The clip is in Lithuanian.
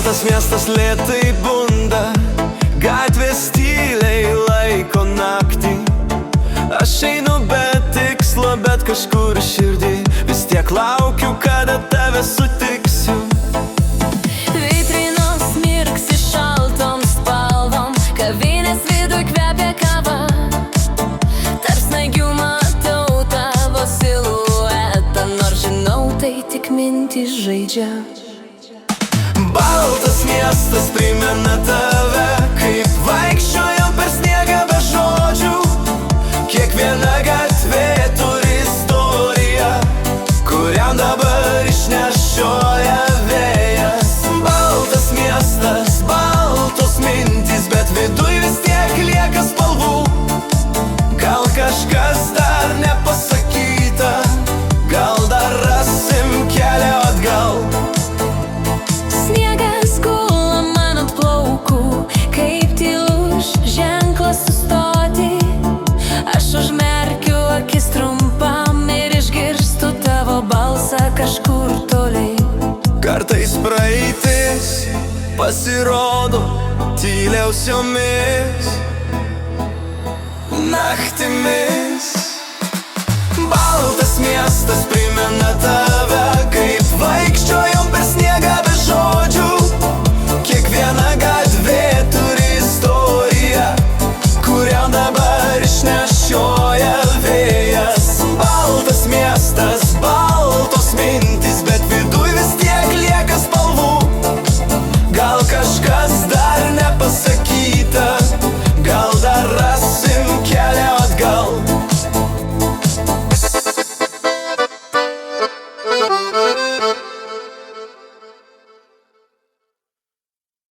Baltas miestas lėtai bunda, gatvės tyliai laiko naktį. Aš einu be tikslo, bet kažkur širdį vis tiek laukiu, kada tave sutiksiu. Vitrinos mirksi šaltom spalvom, kavinės viduj kvepia kava. Tarp snaigių matau tavo siluetą, nors žinau, tai tik mintys žaidžia. Baltas miestas primena tave, kaip vaikščiojom per sniegą be žodžių. Kiekviena gatvė turi istoriją, kuriam dabar išnešioja vėjas. Baltas miestas, baltos mintys, bet viduj vis tiek lieka spalvų. Gal kažkas dar nepasakyta, gal dar rasim kelią atgal. Sniegas gula man ant plaukų, kaip tylus ženklas sustoti. Aš užmerkiu akis trumpam ir išgirstu tavo balsą kažkur toliai. Kartais praeitis pasirodo tyliausiomis naktimis. Baltas miestas primena tave,